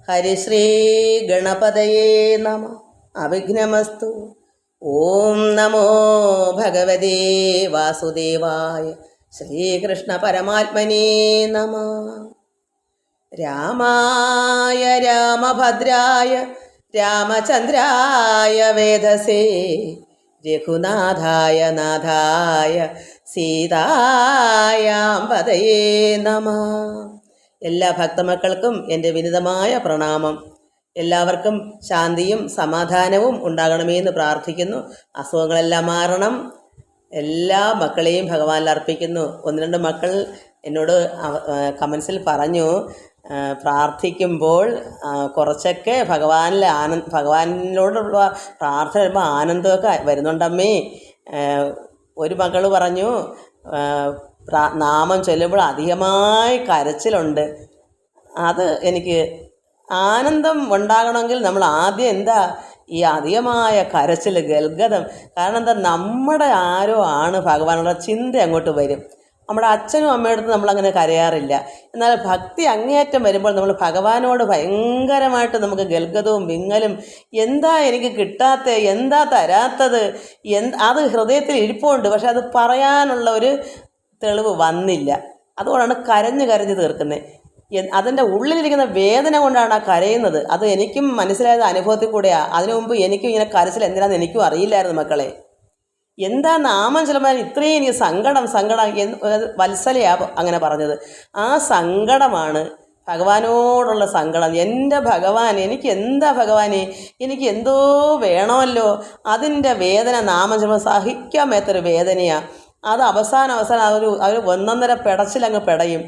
ഹരിശ്രീ ഗണപതയേ നമ. അവിഘ്നമസ്തു. ഓം നമോ ഭഗവതേ വാസുദേവായ. ശ്രീകൃഷ്ണ പരമാത്മനേ നമ. രാമായ രാമഭദ്രായ രാമചന്ദ്രായ വേധസേ രഘുനാഥായ നാഥായ സീതായാം പതയേ നമ. എല്ലാ ഭക്തമക്കൾക്കും എൻ്റെ വിനിതമായ പ്രണാമം. എല്ലാവർക്കും ശാന്തിയും സമാധാനവും ഉണ്ടാകണമെന്ന് പ്രാർത്ഥിക്കുന്നു. അസുഖങ്ങളെല്ലാം മാറണം. എല്ലാ മക്കളെയും ഭഗവാനിൽ അർപ്പിക്കുന്നു. ഒന്ന് രണ്ട് മക്കൾ എന്നോട് കമൻസിൽ പറഞ്ഞു, പ്രാർത്ഥിക്കുമ്പോൾ കുറച്ചൊക്കെ ഭഗവാനിനോടുള്ള പ്രാർത്ഥന വരുമ്പോൾ ആനന്ദമൊക്കെ വരുന്നുണ്ടമ്മേ. ഒരു മകൾ പറഞ്ഞു, നാമം ചൊല്ലുമ്പോൾ അധികമായി കരച്ചിലുണ്ട്. അത് എനിക്ക് ആനന്ദം ഉണ്ടാകണമെങ്കിൽ നമ്മൾ ആദ്യം എന്താ ഈ അധികമായ കരച്ചിൽ, ഗൽഗതം. കാരണം എന്താ, നമ്മുടെ ആരോ ആണ് ഭഗവാനുള്ള ചിന്ത അങ്ങോട്ട് വരും. നമ്മുടെ അച്ഛനും അമ്മയുടെ അടുത്ത് നമ്മളങ്ങനെ കരയാറില്ല. എന്നാൽ ഭക്തി അങ്ങേയറ്റം വരുമ്പോൾ നമ്മൾ ഭഗവാനോട് ഭയങ്കരമായിട്ട് നമുക്ക് ഗൽഗതവും വിങ്ങലും, എന്താ എനിക്ക് കിട്ടാത്ത, എന്താ തരാത്തത്, അത് ഹൃദയത്തിൽ ഇരിപ്പുണ്ട്. പക്ഷെ അത് പറയാനുള്ള ഒരു തെളിവ് വന്നില്ല. അതുകൊണ്ടാണ് കരഞ്ഞ് കരഞ്ഞ് തീർക്കുന്നത്. അതിൻ്റെ ഉള്ളിലിരിക്കുന്ന വേദന കൊണ്ടാണ് ആ കരയുന്നത്. അത് എനിക്കും മനസ്സിലായത് അനുഭവത്തിൽ കൂടെയാണ്. അതിനു മുമ്പ് എനിക്കും ഇങ്ങനെ കരച്ചിൽ എന്തിനാണെന്ന് എനിക്കും അറിയില്ലായിരുന്നു മക്കളെ. എന്താ നാമം ചൊല്ലുമ്പോൾ ഇത്രയും എനിക്ക് സങ്കടം വത്സലയാ അങ്ങനെ പറഞ്ഞത്. ആ സങ്കടമാണ് ഭഗവാനോടുള്ള സങ്കടം. എൻ്റെ ഭഗവാൻ, എനിക്ക് എന്താ ഭഗവാനെ, എനിക്ക് എന്തോ വേണമല്ലോ. അതിൻ്റെ വേദന നാമം ചൊല്ലുമ്പോൾ സഹിക്കാൻ മേത്തൊരു വേദനയാണ്. അത് അവസാനം അവർ ഒന്നൊന്നര പെടച്ചിലങ്ങ് പെടയും.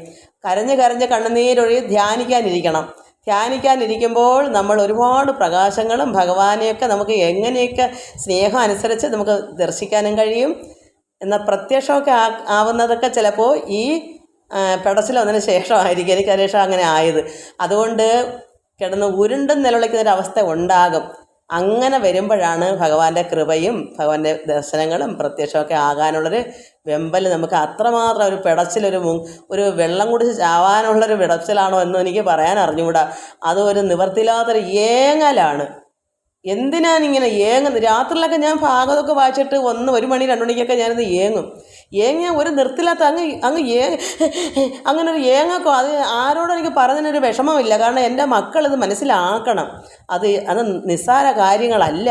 കരഞ്ഞ് കരഞ്ഞ് കണ്ണുനീരൊഴുകി ധ്യാനിക്കാനിരിക്കുമ്പോൾ നമ്മൾ ഒരുപാട് പ്രകാശങ്ങളും ഭഗവാനെയൊക്കെ നമുക്ക് എങ്ങനെയൊക്കെ സ്നേഹം അനുസരിച്ച് നമുക്ക് ദർശിക്കാനും കഴിയും. എന്നാൽ പ്രത്യക്ഷമൊക്കെ ആവുന്നതൊക്കെ ചിലപ്പോൾ ഈ പെടച്ചിൽ വന്നതിന് ശേഷമായിരിക്കും. എനിക്കതിനുശേഷം അങ്ങനെ ആയത്. അതുകൊണ്ട് കിടന്ന് ഉരുണ്ടും നിലവിളിക്കുന്നൊരവസ്ഥ ഉണ്ടാകും. അങ്ങനെ വരുമ്പോഴാണ് ഭഗവാന്റെ കൃപയും ഭഗവാന്റെ ദർശനങ്ങളും പ്രത്യക്ഷമൊക്കെ ആകാനുള്ളൊരു വെമ്പൽ. നമുക്ക് അത്രമാത്രം ഒരു ഒരു വെള്ളം കുടിച്ച് ചാവാനുള്ളൊരു പിടച്ചിലാണോ എന്നും എനിക്ക് പറയാൻ അറിഞ്ഞുകൂടാ. അത് ഒരു നിവർത്തിയില്ലാത്തൊരു ഏങ്ങലാണ്. എന്തിനാണിങ്ങനെ ഏങ്ങുന്നത്? രാത്രിയിലൊക്കെ ഞാൻ ഭാഗമൊക്കെ വായിച്ചിട്ട് 1 മണി 2 മണിക്കൊക്കെ ഞാനിത് ഏങ്ങാൻ ഒരു നിർത്തില്ലാത്ത അങ്ങനെ ഒരു ഏങ്ങക്കോ. അത് ആരോടും എനിക്ക് പറഞ്ഞതിനൊരു വിഷമമില്ല. കാരണം എൻ്റെ മക്കളിത് മനസ്സിലാക്കണം. അത് നിസ്സാര കാര്യങ്ങളല്ല.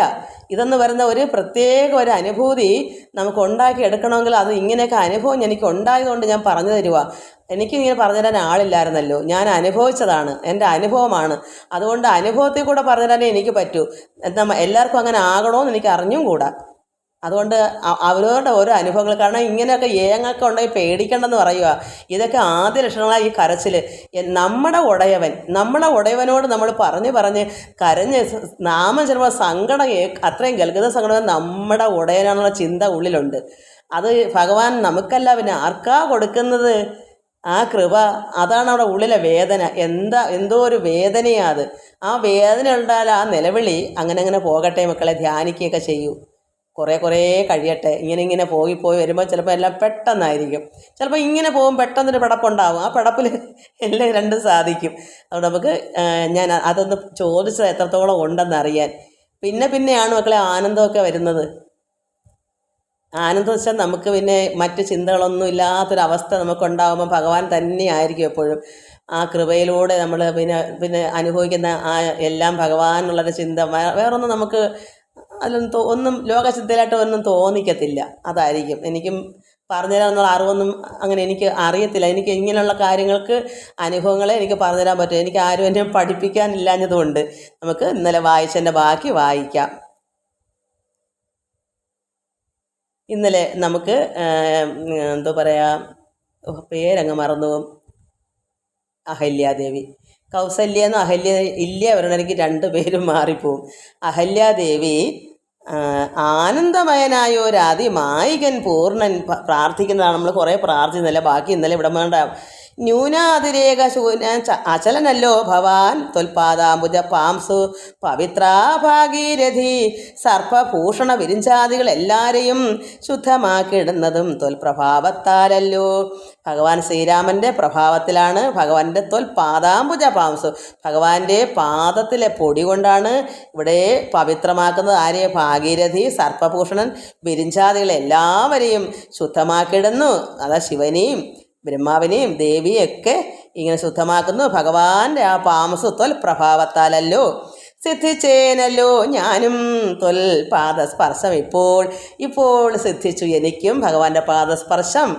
ഇതെന്ന് പറയുന്ന ഒരു പ്രത്യേക ഒരു അനുഭൂതി നമുക്ക് ഉണ്ടാക്കി എടുക്കണമെങ്കിൽ അത് ഇങ്ങനെയൊക്കെ അനുഭവം എനിക്ക് ഉണ്ടായതുകൊണ്ട് ഞാൻ പറഞ്ഞു തരുക. എനിക്കിങ്ങനെ പറഞ്ഞു തരാൻ ആളില്ലായിരുന്നല്ലോ. ഞാൻ അനുഭവിച്ചതാണ്, എൻ്റെ അനുഭവമാണ്. അതുകൊണ്ട് അനുഭവത്തിൽ കൂടെ പറഞ്ഞു തരാനേ എനിക്ക് പറ്റൂ. എല്ലാവർക്കും അങ്ങനെ ആകണമെന്ന് എനിക്ക് അറിഞ്ഞും കൂടാ. അതുകൊണ്ട് അവരവരുടെ ഓരോ അനുഭവങ്ങൾ. കാരണം ഇങ്ങനെയൊക്കെ ഏങ്ങൊക്കെ ഉണ്ടെങ്കിൽ പേടിക്കണ്ടെന്ന് പറയുക. ഇതൊക്കെ ആദ്യ ലക്ഷണങ്ങളാണ് ഈ കരച്ചിൽ. നമ്മുടെ ഉടയവനോട് നമ്മൾ പറഞ്ഞ് കരഞ്ഞ് നാമം ചിലപ്പോൾ സങ്കടം, അത്രയും ഗൽഗത സങ്കടം നമ്മുടെ ഉടയനാണെന്നുള്ള ചിന്ത ഉള്ളിലുണ്ട്. അത് ഭഗവാൻ നമുക്കല്ല പിന്നെ ആർക്കാ കൊടുക്കുന്നത്? ആ കൃപ, അതാണ് അവിടെ ഉള്ളിലെ വേദന. എന്തോ ഒരു വേദനയാണ് അത്. ആ വേദന ഉണ്ടായാൽ ആ നിലവിളി അങ്ങനെ പോകട്ടെ മക്കളെ. ധ്യാനിക്കുകയൊക്കെ ചെയ്യൂ. കുറേ കഴിയട്ടെ. ഇങ്ങനെ പോയി വരുമ്പോൾ ചിലപ്പോൾ എല്ലാം പെട്ടെന്നായിരിക്കും. ചിലപ്പോൾ ഇങ്ങനെ പോകും, പെട്ടെന്നൊരു പിടപ്പുണ്ടാവും. ആ പിടപ്പിൽ എല്ലാം രണ്ടും സാധിക്കും. അതുകൊണ്ട് നമുക്ക് ഞാൻ അതൊന്ന് ചോദിച്ചത് എത്രത്തോളം ഉണ്ടെന്നറിയാൻ. പിന്നെയാണ് മക്കളെ ആനന്ദമൊക്കെ വരുന്നത്. ആനന്ദം വെച്ചാൽ നമുക്ക് പിന്നെ മറ്റ് ചിന്തകളൊന്നും ഇല്ലാത്തൊരവസ്ഥ നമുക്കുണ്ടാകുമ്പോൾ ഭഗവാൻ തന്നെയായിരിക്കും എപ്പോഴും. ആ കൃപയിലൂടെ നമ്മൾ പിന്നെ അനുഭവിക്കുന്ന ആ എല്ലാം ഭഗവാൻ എന്നുള്ളൊരു ചിന്ത. വേറൊന്നും നമുക്ക് ഒന്നും ലോകചിന്തയിലായിട്ട് ഒന്നും തോന്നിക്കത്തില്ല. അതായിരിക്കും. എനിക്കും പറഞ്ഞുതരാമെന്നുള്ള അറിവൊന്നും അങ്ങനെ എനിക്ക് അറിയത്തില്ല. എനിക്ക് ഇങ്ങനെയുള്ള കാര്യങ്ങൾക്ക് അനുഭവങ്ങളെ എനിക്ക് പറഞ്ഞുതരാൻ പറ്റും. എനിക്ക് ആരും എന്നെ പഠിപ്പിക്കാനില്ലാഞ്ഞതുകൊണ്ട് നമുക്ക് ഇന്നലെ വായിച്ചതിൻ്റെ ബാക്കി വായിക്കാം. ഇന്നലെ നമുക്ക് എന്തോ പേരങ്ങ് മറന്നു. അഹല്യാദേവി, കൗസല്യെന്നും ഇല്ല വരണമെങ്കിൽ 2 പേരും മാറിപ്പോവും. അഹല്യാദേവി ആനന്ദമയനായ ഒരതിമായികൻ പൂർണ്ണൻ പ്രാർത്ഥിക്കുന്നതാണ്. നമ്മൾ കുറേ പ്രാർത്ഥിക്കുന്നില്ല. ബാക്കി ഇന്നലെ ഇവിടെ വേണ്ട. ന്യൂനാതിരേക ശൂന അചലനല്ലോ ഭവാൻ ത്വൽപാദാംബുജ പാംസു പവിത്രാ ഭാഗീരഥി സർപ്പഭൂഷണ വിരിഞ്ചാദികൾ എല്ലാവരെയും ശുദ്ധമാക്കിയിടുന്നതും ത്വൽപ്രഭാവത്താലല്ലോ. ഭഗവാൻ ശ്രീരാമൻ്റെ പ്രഭാവത്തിലാണ്. ഭഗവാന്റെ ത്വൽപാദാംബുജ പാംസു, ഭഗവാന്റെ പാദത്തിലെ പൊടി കൊണ്ടാണ് ഇവിടെ പവിത്രമാക്കുന്നത്. ആരെ? ഭാഗീരഥി സർപ്പഭൂഷണൻ വിരിഞ്ചാദികൾ എല്ലാവരെയും ശുദ്ധമാക്കിയിടുന്നു. അതാ ശിവനെയും ബ്രഹ്മാവിനെയും ദേവിയൊക്കെ ഇങ്ങനെ ശുദ്ധമാക്കുന്നു ഭഗവാന്റെ ആ പാംസു ത്വൽ പ്രഭാവത്താലല്ലോ. സിദ്ധിച്ചേനല്ലോ ഞാനും ത്വൽ പാദസ്പർശം ഇപ്പോൾ സിദ്ധിച്ചു എനിക്കും ഭഗവാന്റെ പാദസ്പർശം.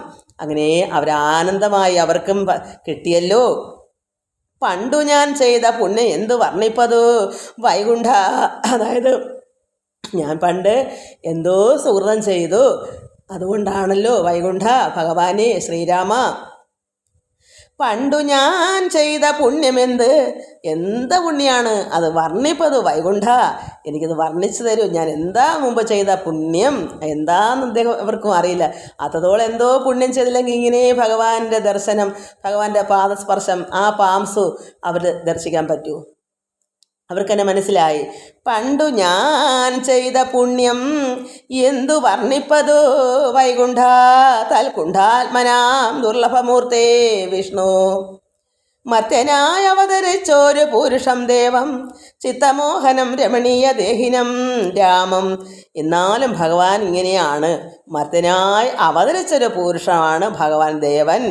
അങ്ങനെ അവരാനന്ദമായി അവർക്കും കിട്ടിയല്ലോ. പണ്ടു ഞാൻ ചെയ്ത പുണ്യം എന്തു വർണ്ണിപ്പതു വൈകുണ്ഠ. അതായത് ഞാൻ പണ്ട് എന്തോ സുഹൃതം ചെയ്തു, അതുകൊണ്ടാണല്ലോ വൈകുണ്ഠ ഭഗവാനെ ശ്രീരാമ. പണ്ടു ഞാൻ ചെയ്ത എന്ത് പുണ്യാണ് അത് വർണ്ണിപ്പത് വൈകുണ്ഠ. എനിക്കത് വർണ്ണിച്ചു തരൂ. ഞാൻ എന്താ മുമ്പ് ചെയ്ത പുണ്യം എന്താന്ന് അദ്ദേഹം അവർക്കും അറിയില്ല. അത്രത്തോളം എന്തോ പുണ്യം ചെയ്തില്ലെങ്കിൽ ഇങ്ങനെ ഭഗവാന്റെ ദർശനം, ഭഗവാന്റെ പാദസ്പർശം, ആ പാംസു അവർ ദർശിക്കാൻ പറ്റൂ? അവർക്കെന്നെ മനസ്സിലായി. പണ്ടു ഞാൻ ചെയ്ത പുണ്യം എന്തു വർണ്ണിപ്പതു വൈകുണ്ഠ തൽകുണ്ഠാത്മനാം ദുർലഭമൂർത്തേ വിഷ്ണു. മർത്യനായി അവതരിച്ചൊരു പുരുഷം ദേവം ചിത്തമോഹനം രമണീയ ദേഹിനം രാമം. എന്നാലും ഭഗവാൻ ഇങ്ങനെയാണ്. മർത്യനായി അവതരിച്ചൊരു പുരുഷമാണ് ഭഗവാൻ ദേവൻ.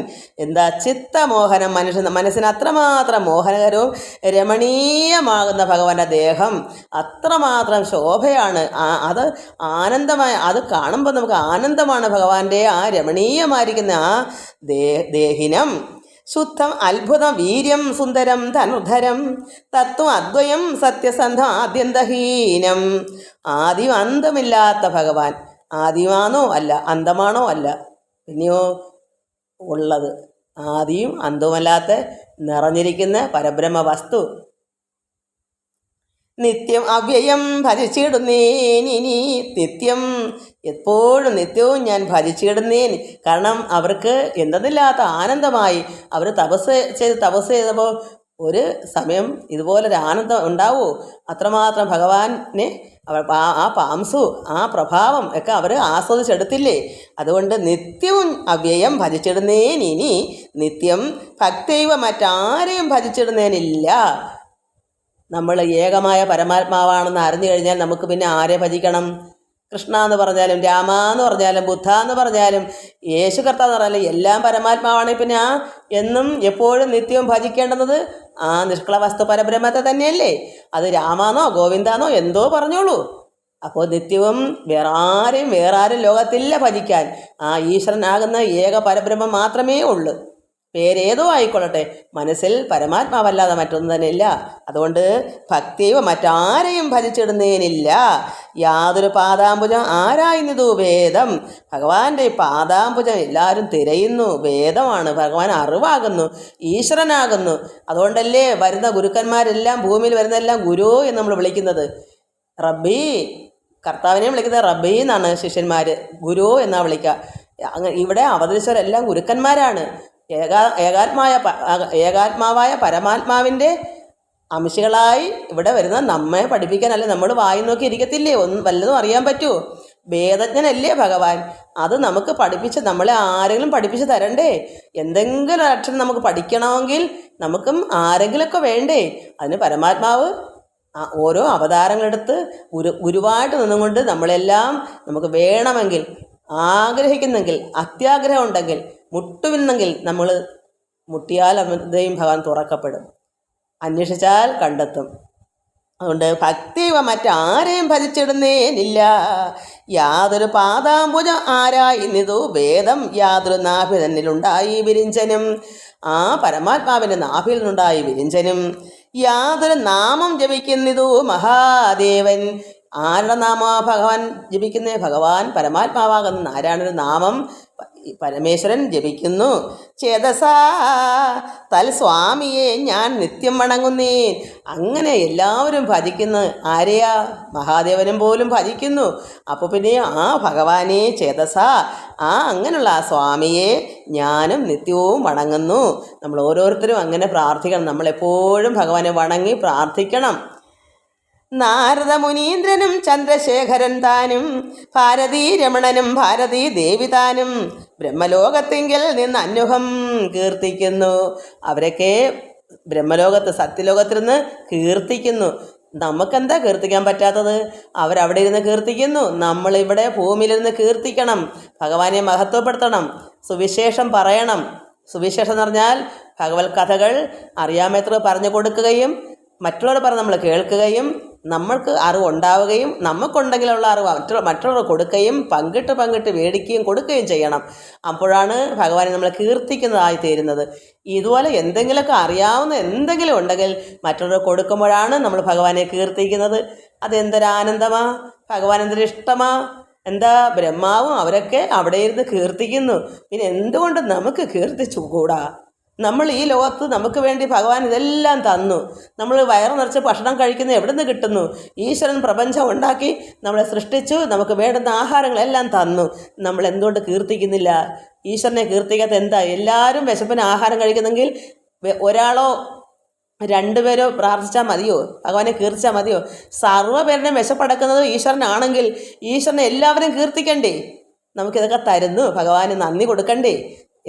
എന്താ? ചിത്തമോഹനം, മനസ്സിന് അത്രമാത്രം മോഹനകരവും രമണീയമാകുന്ന ഭഗവാന്റെ ദേഹം അത്രമാത്രം ശോഭയാണ്. അത് ആനന്ദമായ, അത് കാണുമ്പോൾ നമുക്ക് ആനന്ദമാണ്. ഭഗവാന്റെ ആ രമണീയമായിരിക്കുന്ന ആ ദേഹിനം ശുദ്ധം അത്ഭുതം വീര്യം സുന്ദരം ധനുധരം തത്വം അദ്വയം സത്യസന്ധം ആദ്യന്തഹീനം. ആദ്യം അന്തമില്ലാത്ത ഭഗവാൻ. ആദ്യമാണോ? അല്ല. അന്തമാണോ? അല്ല. പിന്നെയോ ഉള്ളത് ആദിയും അന്തവുമല്ലാത്ത നിറഞ്ഞിരിക്കുന്ന പരബ്രഹ്മ വസ്തു. നിത്യം അവ്യയം ഭജിച്ചിടുന്നേൻ ഇനി നിത്യം, എപ്പോഴും നിത്യവും ഞാൻ ഭജിച്ചിടുന്നേൻ. കാരണം അവർക്ക് എന്തെന്നില്ലാത്ത ആനന്ദമായി. അവർ തപസ് ചെയ്തപ്പോൾ ഒരു സമയം ഇതുപോലൊരു ആനന്ദം ഉണ്ടാവുമോ? അത്രമാത്രം ഭഗവാനെ ആ പാംസു, ആ പ്രഭാവം ഒക്കെ അവർ ആസ്വദിച്ചെടുത്തില്ലേ? അതുകൊണ്ട് നിത്യവും അവ്യയം ഭജിച്ചിടുന്നേൻ ഇനി നിത്യം ഭക്തൈവ മറ്റാരെയും ഭജിച്ചിടുന്നേനില്ല. നമ്മൾ ഏകമായ പരമാത്മാവാണെന്ന് അറിഞ്ഞു കഴിഞ്ഞാൽ നമുക്ക് പിന്നെ ആരെ ഭജിക്കണം? കൃഷ്ണ എന്ന് പറഞ്ഞാലും രാമ എന്ന് പറഞ്ഞാലും ബുദ്ധ എന്ന് പറഞ്ഞാലും യേശു കർത്താവ് എന്ന് പറഞ്ഞാലും എല്ലാം പരമാത്മാവാണെങ്കിൽ പിന്നെ എന്നും എപ്പോഴും നിത്യവും ഭജിക്കേണ്ടുന്നത് ആ നിഷ്കള വസ്തു പരബ്രഹ്മത്തെ തന്നെയല്ലേ? അത് രാമാന്നോ ഗോവിന്ദാന്നോ എന്തോ പറഞ്ഞോളൂ. അപ്പോൾ നിത്യവും വേറാരും ലോകത്തില്ല ഭജിക്കാൻ. ആ ഈശ്വരനാകുന്ന ഏക പരബ്രഹ്മം മാത്രമേ ഉള്ളൂ. പേരേതോ ആയിക്കൊള്ളട്ടെ, മനസ്സിൽ പരമാത്മാവല്ലാതെ മറ്റൊന്നും തന്നെ ഇല്ല. അതുകൊണ്ട് ഭക്തിയോ മറ്റാരെയും ഭജിച്ചിടുന്നതിനില്ല. യാതൊരു പാദാംബുജം ആരായുന്നതു വേദം. ഭഗവാന്റെ പാദാംബുജം എല്ലാവരും തിരയുന്നു. വേദമാണ്. ഭഗവാൻ അറിവാകുന്നു, ഈശ്വരനാകുന്നു. അതുകൊണ്ടല്ലേ വരുന്ന ഗുരുക്കന്മാരെല്ലാം, ഭൂമിയിൽ വരുന്നതെല്ലാം ഗുരു എന്ന് നമ്മൾ വിളിക്കുന്നത്. റബ്ബി, കർത്താവിനെ വിളിക്കുന്നത് റബ്ബി എന്നാണ്. ശിഷ്യന്മാർ ഗുരു എന്നാണ് വിളിക്കുക. ഇവിടെ അവതരിച്ചവരെല്ലാം ഗുരുക്കന്മാരാണ്. ഏകാത്മാവായ പരമാത്മാവിൻ്റെ അംശങ്ങളായി ഇവിടെ വരുന്ന നമ്മെ പഠിപ്പിക്കാനല്ലേ. നമ്മൾ വായി നോക്കി ഇരിക്കത്തില്ലേ? വല്ലതും അറിയാൻ പറ്റുമോ? വേദജ്ഞനല്ലേ ഭഗവാൻ. അത് നമുക്ക് പഠിപ്പിച്ച്, നമ്മളെ ആരെങ്കിലും പഠിപ്പിച്ച് തരണ്ടേ? എന്തെങ്കിലും അക്ഷരം നമുക്ക് പഠിക്കണമെങ്കിൽ നമുക്കും ആരെങ്കിലുമൊക്കെ വേണ്ടേ? അതിന് പരമാത്മാവ് ഓരോ അവതാരങ്ങളെടുത്ത് ഗുരുവായിട്ട് നിന്നുകൊണ്ട് നമ്മളെല്ലാം നമുക്ക് വേണമെങ്കിൽ, ആഗ്രഹിക്കുന്നെങ്കിൽ, അത്യാഗ്രഹം ഉണ്ടെങ്കിൽ, മുട്ടുവിന്നെങ്കിൽ നമ്മൾ മുട്ടിയാൽ അമൃതയും ഭഗവാൻ തുറക്കപ്പെടും. അന്വേഷിച്ചാൽ കണ്ടെത്തും. അതുകൊണ്ട് ഭക്തിവ മറ്റാരെയും ഭജിച്ചിടുന്നേനില്ല. യാതൊരു പാദാംബുജം ആരായിന്നിതു വേദം യാതൊരു നാഭി തന്നിലുണ്ടായി വിരിഞ്ചനും. ആ പരമാത്മാവിൻ്റെ നാഭിൽ നിന്നുണ്ടായി വിരിഞ്ചനും. യാതൊരു നാമം ജപിക്കുന്നിതു മഹാദേവൻ. ആരുടെ നാമ ഭഗവാൻ ജപിക്കുന്നേ? ഭഗവാൻ പരമാത്മാവാകുന്ന നാരായണൻ്റെ നാമം പരമേശ്വരൻ ജപിക്കുന്നു. ചേതസാ തൽ സ്വാമിയെ ഞാൻ നിത്യം വണങ്ങുന്നേൻ. അങ്ങനെ എല്ലാവരും ഭജിക്കുന്നു. ആരെയാ? മഹാദേവനും പോലും ഭജിക്കുന്നു. അപ്പോൾ പിന്നെ ആ ഭഗവാനെ ചേതസാ, അങ്ങനെയുള്ള ആ സ്വാമിയെ ഞാനും നിത്യവും വണങ്ങുന്നു. നമ്മൾ ഓരോരുത്തരും അങ്ങനെ പ്രാർത്ഥിക്കണം. നമ്മളെപ്പോഴും ഭഗവാനെ വണങ്ങി പ്രാർത്ഥിക്കണം. നാരദ മുനീന്ദ്രനും ചന്ദ്രശേഖരൻ താനും ഭാരതീ രമണനും ഭാരതീ ദേവി താനും ബ്രഹ്മലോകത്തിങ്കിൽ നിന്ന് അന്വഹം കീർത്തിക്കുന്നു. അവരൊക്കെ ബ്രഹ്മലോകത്ത് സത്യലോകത്തിൽ നിന്ന് കീർത്തിക്കുന്നു. നമുക്കെന്താ കീർത്തിക്കാൻ പറ്റാത്തത്? അവരവിടെ ഇരുന്ന് കീർത്തിക്കുന്നു, നമ്മളിവിടെ ഭൂമിയിലിരുന്ന് കീർത്തിക്കണം. ഭഗവാനെ മഹത്വപ്പെടുത്തണം, സുവിശേഷം പറയണം. സുവിശേഷം എന്ന് പറഞ്ഞാൽ ഭഗവത് കഥകൾ അറിയാമത്ര പറഞ്ഞു കൊടുക്കുകയും മറ്റുള്ളവർ പറഞ്ഞ് നമ്മൾ കേൾക്കുകയും നമ്മൾക്ക് അറിവുണ്ടാവുകയും നമുക്കുണ്ടെങ്കിലുള്ള അറിവ് മറ്റുള്ളവർ കൊടുക്കുകയും പങ്കിട്ട് മേടിക്കുകയും കൊടുക്കുകയും ചെയ്യണം. അപ്പോഴാണ് ഭഗവാനെ നമ്മൾ കീർത്തിക്കുന്നതായി തീരുന്നത്. ഇതുപോലെ എന്തെങ്കിലുമൊക്കെ അറിയാവുന്ന എന്തെങ്കിലും ഉണ്ടെങ്കിൽ മറ്റുള്ളവർ കൊടുക്കുമ്പോഴാണ് നമ്മൾ ഭഗവാനെ കീർത്തിക്കുന്നത്. അതെന്തൊരാനന്ദമാ! ഭഗവാൻ എന്തൊരിഷ്ടമാ! എന്താ ബ്രഹ്മാവും അവരൊക്കെ അവിടെ ഇരുന്ന് കീർത്തിക്കുന്നു. പിന്നെ എന്തുകൊണ്ട് നമുക്ക് കീർത്തിച്ചുകൂടാ? നമ്മൾ ഈ ലോകത്ത് നമുക്ക് വേണ്ടി ഭഗവാൻ ഇതെല്ലാം തന്നു. നമ്മൾ വയറ് നിറച്ച് ഭക്ഷണം കഴിക്കുന്നത് എവിടെ നിന്ന് കിട്ടുന്നു? ഈശ്വരൻ പ്രപഞ്ചം ഉണ്ടാക്കി നമ്മളെ സൃഷ്ടിച്ചു, നമുക്ക് വേണ്ടുന്ന ആഹാരങ്ങളെല്ലാം തന്നു. നമ്മൾ എന്തുകൊണ്ട് കീർത്തിക്കുന്നില്ല? ഈശ്വരനെ കീർത്തിക്കാത്ത എന്താ? എല്ലാവരും വിശപ്പിന് ആഹാരം കഴിക്കുന്നെങ്കിൽ ഒരാളോ രണ്ടുപേരോ പ്രാർത്ഥിച്ചാൽ മതിയോ? ഭഗവാനെ കീർത്തിച്ചാൽ മതിയോ? സർവ്വപേരുടെയും വിശപ്പടക്കുന്നത് ഈശ്വരനാണെങ്കിൽ ഈശ്വരനെ എല്ലാവരും കീർത്തിക്കണ്ടേ? നമുക്കിതൊക്കെ തരുന്നു, ഭഗവാന് നന്ദി കൊടുക്കണ്ടേ?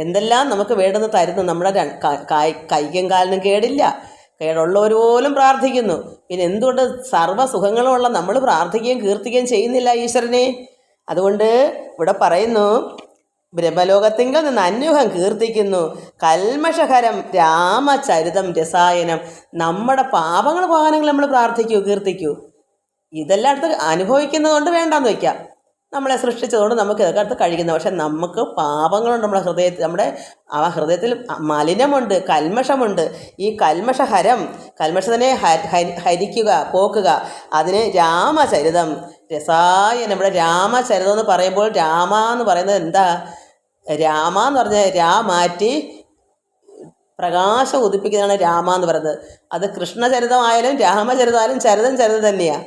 എന്തെല്ലാം നമുക്ക് വേണ്ടെന്ന് തരുന്നു. നമ്മുടെ കൈക്കും കാലിനും കേടില്ല, കേടുള്ളവർ പോലും പ്രാർത്ഥിക്കുന്നു. പിന്നെ എന്തുകൊണ്ട് സർവ്വസുഖങ്ങളുമുള്ള നമ്മൾ പ്രാർത്ഥിക്കുകയും കീർത്തിക്കുകയും ചെയ്യുന്നില്ല ഈശ്വരനെ? അതുകൊണ്ട് ഇവിടെ പറയുന്നു, ബ്രഹ്മലോകത്തിങ്കിൽ നിന്ന് അന്വഹം കീർത്തിക്കുന്നു. കൽമഷഹരം രാമചരിതം രസായനം. നമ്മുടെ പാപങ്ങൾ പോകാനെങ്കിൽ നമ്മൾ പ്രാർത്ഥിക്കൂ, കീർത്തിക്കൂ. ഇതെല്ലാം അടുത്ത് അനുഭവിക്കുന്നതുകൊണ്ട് വേണ്ടാന്ന് വയ്ക്കാം. നമ്മളെ സൃഷ്ടിച്ചതുകൊണ്ട് നമുക്ക് ഇതൊക്കെ അടുത്ത് കഴിക്കുന്നു. പക്ഷെ നമുക്ക് പാപങ്ങളുണ്ട് നമ്മുടെ ഹൃദയത്തിൽ. നമ്മുടെ ആ ഹൃദയത്തിൽ മലിനമുണ്ട്, കൽമഷമുണ്ട്. ഈ കൽമഷത്തിനെ ഹരിക്കുക, പോക്കുക. അതിന് രാമചരിതം രസായനം. ഇവിടെ രാമചരിതം എന്ന് പറയുമ്പോൾ രാമ എന്ന് പറയുന്നത് എന്താ? രാമ എന്ന് പറഞ്ഞാൽ മാറ്റി പ്രകാശം ഉദിപ്പിക്കുന്നതാണ് രാമ എന്ന് പറയുന്നത്. അത് കൃഷ്ണചരിതമായാലും രാമചരിതമായാലും ചരിതം തന്നെയാണ്.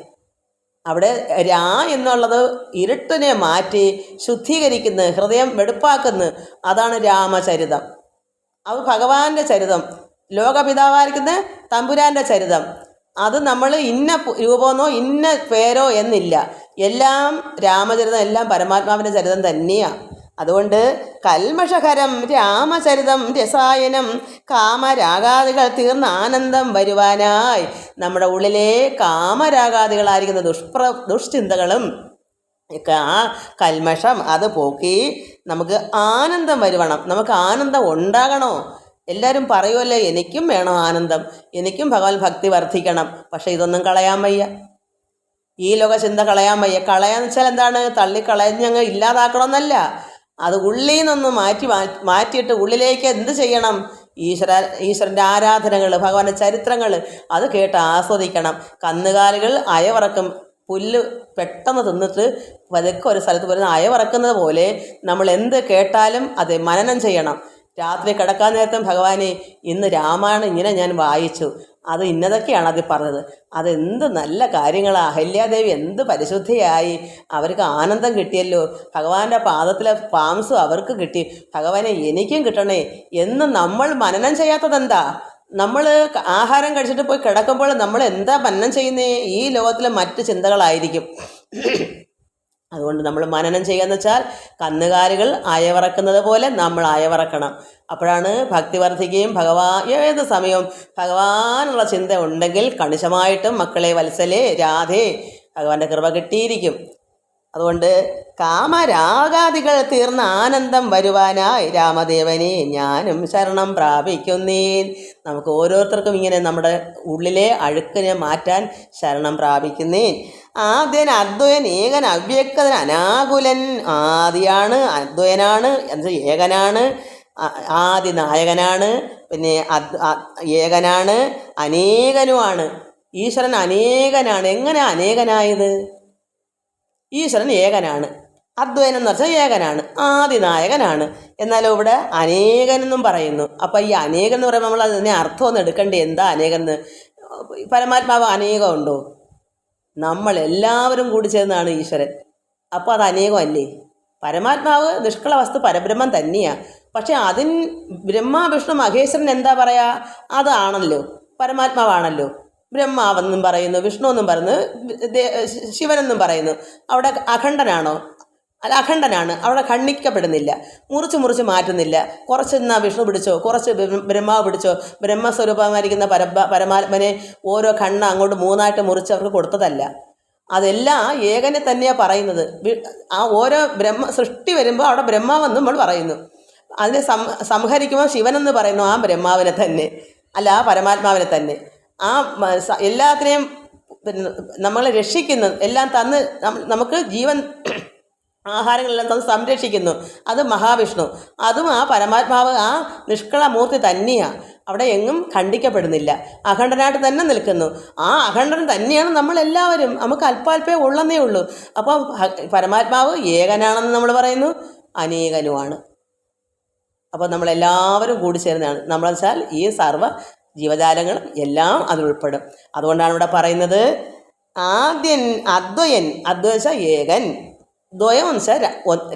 അവിടെ രാ എന്നുള്ളത് ഇരുട്ടിനെ മാറ്റി ശുദ്ധീകരിക്കുന്നു, ഹൃദയം വെടുപ്പാക്കുന്നു. അതാണ് രാമചരിതം. അത് ഭഗവാന്റെ ചരിതം, ലോകപിതാവായിരിക്കുന്ന തമ്പുരാൻ്റെ ചരിതം. അത് നമ്മൾ ഇന്ന രൂപമെന്നോ ഇന്ന പേരോ എന്നില്ല. എല്ലാം രാമചരിതം, എല്ലാം പരമാത്മാവിൻ്റെ ചരിതം തന്നെയാണ്. അതുകൊണ്ട് കൽമഷഹരം രാമചരിതം രസായനം. കാമരാഗാദികൾ തീർന്ന ആനന്ദം വരുവാനായി നമ്മുടെ ഉള്ളിലെ കാമരാഗാദികളായിരിക്കുന്ന ദുഷ്ചിന്തകളും ആ കൽമഷം അത് പോക്കി നമുക്ക് ആനന്ദം വരുവണം. നമുക്ക് ആനന്ദം ഉണ്ടാകണോ? എല്ലാവരും പറയുമല്ലേ, എനിക്കും വേണം ആനന്ദം, എനിക്കും ഭഗവാൻ ഭക്തി വർദ്ധിക്കണം. പക്ഷെ ഇതൊന്നും കളയാൻ വയ്യ. ഈ ലോക ചിന്ത കളയാൻ വയ്യ. കളയാന്ന് വെച്ചാൽ എന്താണ്? തള്ളിക്കളഞ്ഞങ്ങ് ഇല്ലാതാക്കണമെന്നല്ല. അത് ഉള്ളിൽ നിന്നൊന്ന് മാറ്റിയിട്ട് ഉള്ളിലേക്ക് എന്ത് ചെയ്യണം? ഈശ്വരൻ്റെ ആരാധനകൾ, ഭഗവാന്റെ ചരിത്രങ്ങൾ അത് കേട്ട് ആസ്വദിക്കണം. കന്നുകാലികൾ അയവറക്കും. പുല്ല് പെട്ടെന്ന് തിന്നിട്ട് പതുക്കെ ഒരു സ്ഥലത്ത് വരുന്ന അയവറക്കുന്നത് പോലെ നമ്മൾ എന്ത് കേട്ടാലും അത് മനനം ചെയ്യണം. രാത്രി കിടക്കാൻ നേരത്തും ഭഗവാനെ ഇന്ന് രാമായണം ഇങ്ങനെ ഞാൻ വായിച്ചു, അത് ഇന്നതൊക്കെയാണ് അതിൽ പറഞ്ഞത്, അതെന്ത് നല്ല കാര്യങ്ങളാണ്. അഹല്യാദേവി എന്ത് പരിശുദ്ധിയായി, അവർക്ക് ആനന്ദം കിട്ടിയല്ലോ, ഭഗവാന്റെ പാദത്തിലെ പാംസും അവർക്ക് കിട്ടി, ഭഗവാനെ എനിക്കും കിട്ടണേ എന്ന് നമ്മൾ മനനം ചെയ്യാത്തതെന്താ? നമ്മൾ ആഹാരം കഴിച്ചിട്ട് പോയി കിടക്കുമ്പോൾ നമ്മൾ എന്താ മനനം ചെയ്യുന്നേ? ഈ ലോകത്തിലെ മറ്റ് ചിന്തകളായിരിക്കും. അതുകൊണ്ട് നമ്മൾ മനനം ചെയ്യാന്ന് വെച്ചാൽ കന്നുകാലികൾ അയവറക്കുന്നത് പോലെ നമ്മൾ അയവറക്കണം. അപ്പോഴാണ് ഭക്തി വർദ്ധിക്കുകയും ഏത് സമയവും ഭഗവാനുള്ള ചിന്ത ഉണ്ടെങ്കിൽ കണിശമായിട്ടും മക്കളെ വത്സലേ രാധേ ഭഗവാന്റെ കൃപ കിട്ടിയിരിക്കും. അതുകൊണ്ട് കാമരാഗാദികൾ തീർന്ന ആനന്ദം വരുവാനായി രാമദേവനെ ഞാനും ശരണം പ്രാപിക്കുന്നേൻ. നമുക്ക് ഓരോരുത്തർക്കും ഇങ്ങനെ നമ്മുടെ ഉള്ളിലെ അഴുക്കിനെ മാറ്റാൻ ശരണം പ്രാപിക്കുന്നേൻ. ആദ്യൻ അദ്വയൻ ഏകൻ അവ്യക്തൻ അനാകുലൻ. ആദിയാണ്, അദ്വയനാണ്, ഏകനാണ്, ആദി നായകനാണ്, പിന്നെ ഏകനാണ്, അനേകനുമാണ്. ഈശ്വരൻ അനേകനാണ്. എങ്ങനെ അനേകനായത്? ഈശ്വരൻ ഏകനാണ്. അദ്വൈനം എന്ന് വെച്ചാൽ ഏകനാണ്, ആദിനായകനാണ്. എന്നാലും ഇവിടെ അനേകനെന്നും പറയുന്നു. അപ്പം ഈ അനേകൻ എന്ന് പറയുമ്പോൾ നമ്മൾ അതിനെ അർത്ഥം ഒന്ന് എടുക്കേണ്ടത് എന്താ അനേകൻ എന്ന്? പരമാത്മാവ് അനേകമുണ്ടോ? നമ്മളെല്ലാവരും കൂടി ചേർന്നാണ് ഈശ്വരൻ. അപ്പോൾ അത് അനേകമല്ലേ? പരമാത്മാവ് നിഷ്കള വസ്തു പരബ്രഹ്മം തന്നെയാണ്. പക്ഷെ ബ്രഹ്മ വിഷ്ണു മഹേശ്വരൻ എന്താ പറയുക? അതാണല്ലോ, പരമാത്മാവാണല്ലോ. ബ്രഹ്മാവെന്നും പറയുന്നു, വിഷ്ണു എന്നും പറയുന്നു, ശിവനെന്നും പറയുന്നു. അവിടെ അഖണ്ഡനാണോ? അല്ല, അഖണ്ഡനാണ്. അവിടെ ഖണ്ഡിക്കപ്പെടുന്നില്ല, മുറിച്ച് മാറ്റുന്നില്ല. കുറച്ച് എന്നാ വിഷ്ണു പിടിച്ചോ, കുറച്ച് ബ്രഹ്മാവ് പിടിച്ചോ. ബ്രഹ്മസ്വരൂപമായിരിക്കുന്ന പരമാത്മനെ ഓരോ ഖണ്ഡ അങ്ങോട്ട് മൂന്നായിട്ട് മുറിച്ച് അവർക്ക് കൊടുത്തതല്ല. അതെല്ലാം ഏകനെ തന്നെയാണ് പറയുന്നത്. ആ ഓരോ സൃഷ്ടി വരുമ്പോൾ അവിടെ ബ്രഹ്മാവെന്ന് നമ്മൾ പറയുന്നു. അതിനെ സംഹരിക്കുമ്പോൾ ശിവനെന്ന് പറയുന്നു ആ ബ്രഹ്മാവിനെ തന്നെ, അല്ല ആ പരമാത്മാവിനെ തന്നെ. ആ എല്ലാത്തിനെയും നമ്മളെ രക്ഷിക്കുന്നത് എല്ലാം തന്ന് നമുക്ക് ജീവൻ ആഹാരങ്ങളെല്ലാം തന്ന് സംരക്ഷിക്കുന്നു, അത് മഹാവിഷ്ണു. അതും ആ പരമാത്മാവ് ആ നിഷ്കളമൂർത്തി തന്നെയാണ്. അവിടെ എങ്ങും ഖണ്ഡിക്കപ്പെടുന്നില്ല, അഖണ്ഡനായിട്ട് തന്നെ നിൽക്കുന്നു. ആ അഖണ്ഡൻ തന്നെയാണ് നമ്മളെല്ലാവരും. നമുക്ക് അല്പാൽപ്പേ ഉള്ളെന്നേ ഉള്ളൂ. അപ്പോൾ പരമാത്മാവ് ഏകനാണെന്ന് നമ്മൾ പറയുന്നു, അനേകനുമാണ്. അപ്പോൾ നമ്മളെല്ലാവരും കൂടി ചേർന്നതാണ്. നമ്മളെന്ന് വെച്ചാൽ ഈ സർവ്വ ജീവജാലങ്ങളും എല്ലാം അതിലുൾപ്പെടും. അതുകൊണ്ടാണ് ഇവിടെ പറയുന്നത് അദ്വയൻ വെച്ചാൽ ഏകൻ, ദ്വയം എന്ന് വെച്ചാൽ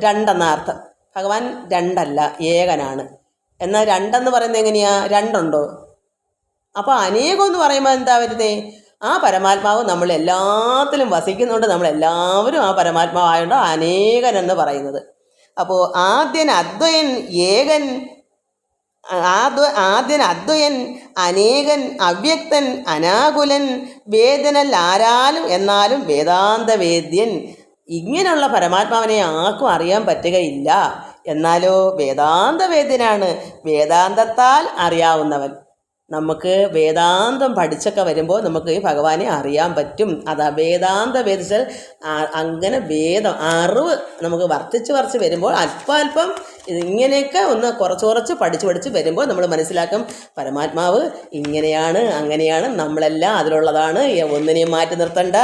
രണ്ടെന്ന അർത്ഥം. ഭഗവാൻ രണ്ടല്ല, ഏകനാണ്. എന്നാൽ രണ്ടെന്ന് പറയുന്നത് എങ്ങനെയാണ്? രണ്ടുണ്ടോ? അപ്പോൾ അനേകം എന്ന് പറയുമ്പോൾ എന്താ വരുന്നേ? ആ പരമാത്മാവ് നമ്മളെല്ലാത്തിലും വസിക്കുന്നുണ്ട്. നമ്മളെല്ലാവരും ആ പരമാത്മാവായതുകൊണ്ട് അനേകൻ എന്ന് പറയുന്നത്. അപ്പോൾ അദ്വയൻ ഏകൻ, അദ്വയൻ അനേകൻ, അവ്യക്തൻ, അനാകുലൻ, വേദനൽ ആരാലും എന്നാലും വേദാന്ത വേദ്യൻ. ഇങ്ങനെയുള്ള പരമാത്മാവിനെ ആർക്കും അറിയാൻ പറ്റുകയില്ല. എന്നാലോ വേദാന്ത വേദ്യനാണ്, വേദാന്തത്താൽ അറിയാവുന്നവൻ. നമുക്ക് വേദാന്തം പഠിച്ചൊക്കെ വരുമ്പോൾ നമുക്ക് ഈ ഭഗവാനെ അറിയാൻ പറ്റും. അതാ വേദാന്ത വേദിച്ചാൽ അങ്ങനെ അറിവ് നമുക്ക് വർദ്ധിച്ച് വരുമ്പോൾ അല്പം ഇങ്ങനെയൊക്കെ ഒന്ന് കുറച്ച് പഠിച്ച് വരുമ്പോൾ നമ്മൾ മനസ്സിലാക്കും പരമാത്മാവ് ഇങ്ങനെയാണ്, അങ്ങനെയാണ്, നമ്മളെല്ലാം അതിലുള്ളതാണ്. ഒന്നിനെയും മാറ്റി നിർത്തേണ്ട,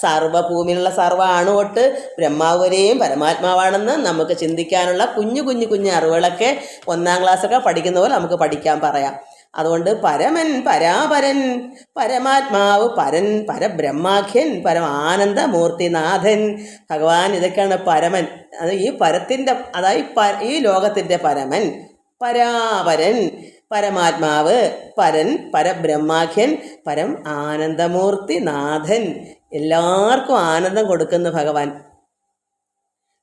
സർവ്വഭൂമിയിലുള്ള സർവ്വ അണുതൊട്ട് ബ്രഹ്മാവ് വരെയും പരമാത്മാവാണെന്ന് നമുക്ക് ചിന്തിക്കാനുള്ള കുഞ്ഞു അറിവുകളൊക്കെ 1ാം ക്ലാസ്സൊക്കെ പഠിക്കുന്ന പോലെ നമുക്ക് പഠിക്കാൻ പറയാം. അതുകൊണ്ട് പരമൻ, പരാപരൻ, പരമാത്മാവ്, പരബ്രഹ്മാഖ്യൻ, പരമാനന്ദമൂർത്തിനാഥൻ ഭഗവാൻ. ഇതൊക്കെയാണ് പരമൻ. അത് ഈ പരത്തിൻ്റെ, അതായത് ഈ ലോകത്തിൻ്റെ പരമൻ, പരാപരൻ പരമാത്മാവ്, പരബ്രഹ്മാഖ്യൻ, ആനന്ദമൂർത്തിനാഥൻ. എല്ലാവർക്കും ആനന്ദം കൊടുക്കുന്ന ഭഗവാൻ.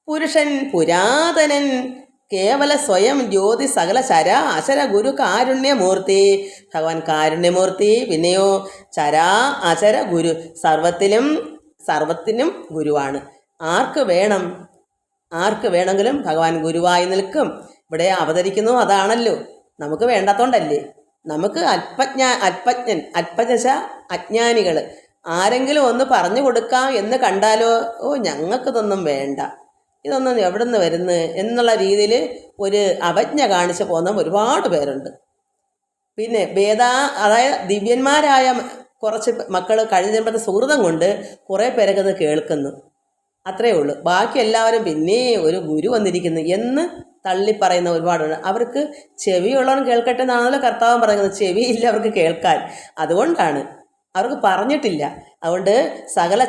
പുരുഷൻ, പുരാതനൻ, കേവല സ്വയം ജ്യോതി, സകല അചര ഗുരു, കാരുണ്യമൂർത്തി ഭഗവാൻ കാരുണ്യമൂർത്തി. പിന്നെയോ അചര ഗുരു, സർവത്തിനും ഗുരുവാണ്. ആർക്ക് വേണമെങ്കിലും ഭഗവാൻ ഗുരുവായി നിൽക്കും. ഇവിടെ അവതരിക്കുന്നു അതാണല്ലോ. നമുക്ക് വേണ്ടാത്തോണ്ടല്ലേ. നമുക്ക് അജ്ഞാനികൾ ആരെങ്കിലും ഒന്ന് പറഞ്ഞു കൊടുക്കാം എന്ന് കണ്ടാലോ, ഞങ്ങൾക്കിതൊന്നും വേണ്ട, ഇതൊന്നും എവിടെ നിന്ന് വരുന്നു എന്നുള്ള രീതിയിൽ ഒരു അവജ്ഞ കാണിച്ച് പോകുന്ന ഒരുപാട് പേരുണ്ട്. പിന്നെ അതായത് ദിവ്യന്മാരായ കുറച്ച് മക്കൾ കഴിഞ്ഞ ജന്മത്തെ സുഹൃതം കൊണ്ട് കുറേ പേരൊക്കെ ഇത് കേൾക്കുന്നു, അത്രയേ ഉള്ളൂ. ബാക്കി എല്ലാവരും പിന്നെ ഒരു ഗുരു വന്നിരിക്കുന്നു എന്ന് തള്ളിപ്പറയുന്ന ഒരുപാടുണ്ട്. അവർക്ക് ചെവിയുള്ളവൻ കേൾക്കട്ടെ എന്നാണല്ലോ കർത്താവ് പറയുന്നത്. ചെവിയില്ല അവർക്ക് കേൾക്കാൻ, അതുകൊണ്ടാണ് അവർക്ക് പറഞ്ഞിട്ടില്ല. അതുകൊണ്ട് സകല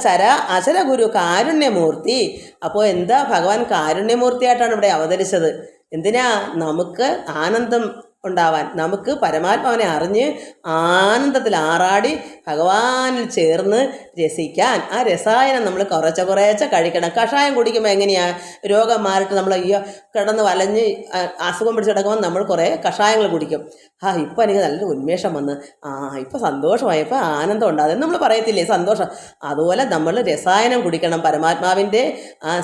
അചര ഗുരു കാരുണ്യമൂർത്തി. അപ്പോൾ എന്താ ഭഗവാൻ കാരുണ്യമൂർത്തിയായിട്ടാണ് ഇവിടെ അവതരിച്ചത്. എന്തിനാ? നമുക്ക് ആനന്ദം ഉണ്ടാവാൻ, നമുക്ക് പരമാത്മാവിനെ അറിഞ്ഞ് ആനന്ദത്തിൽ ആറാടി ഭഗവാനിൽ ചേർന്ന് രസിക്കാൻ. ആ രസായനം നമ്മൾ കുറേശ്ശെ കഴിക്കണം. കഷായം കുടിക്കുമ്പോൾ എങ്ങനെയാണ്? രോഗം മാറിയിട്ട് നമ്മൾ കിടന്ന് വലഞ്ഞ് അസുഖം പിടിച്ച് കിടക്കുമ്പോൾ നമ്മൾ കുറേ കഷായങ്ങൾ കുടിക്കും. ഇപ്പം എനിക്ക് നല്ലൊരു ഉന്മേഷം വന്ന്, ഇപ്പം സന്തോഷമായി, ഇപ്പം ആനന്ദം ഉണ്ടാകും നമ്മൾ പറയത്തില്ലേ, സന്തോഷം. അതുപോലെ നമ്മൾ രസായനം കുടിക്കണം. പരമാത്മാവിൻ്റെ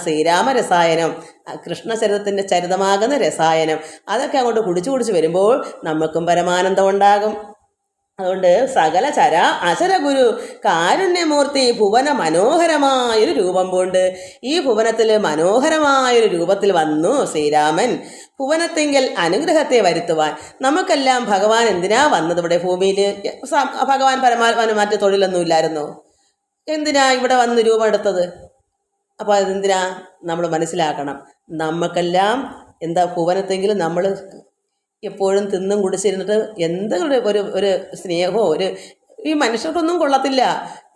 ശ്രീരാമ രസായനം, കൃഷ്ണചരിതത്തിൻ്റെ ചരിതമാകുന്ന രസായനം, അതൊക്കെ അങ്ങോട്ട് കുടിച്ച് വരുമ്പോൾ നമുക്കും പരമാനന്ദം ഉണ്ടാകും. അതുകൊണ്ട് സകല അചര ഗുരു കാരുണ്യമൂർത്തി ഭുവന മനോഹരമായൊരു രൂപം കൊണ്ട് ഈ ഭുവനത്തിൽ മനോഹരമായൊരു രൂപത്തിൽ വന്നു ശ്രീരാമൻ. ഭുവനത്തെങ്കിൽ അനുഗ്രഹത്തെ വരുത്തുവാൻ. നമുക്കെല്ലാം ഭഗവാൻ എന്തിനാ വന്നത് ഇവിടെ ഭൂമിയിൽ? ഭഗവാൻ പരമാത്മാവിന് മറ്റു തൊഴിലൊന്നും ഇല്ലായിരുന്നോ? എന്തിനാ ഇവിടെ വന്ന് രൂപം എടുത്തത്? അപ്പോൾ അതെന്തിനാ നമ്മൾ മനസ്സിലാക്കണം. നമുക്കെല്ലാം എന്താ ഭുവനത്തെങ്കിലും നമ്മൾ എപ്പോഴും തിന്നും കുടിച്ചിരുന്നിട്ട് എന്തെങ്കിലും ഒരു ഒരു സ്നേഹമോ ഈ മനുഷ്യർക്കൊന്നും കൊള്ളത്തില്ല.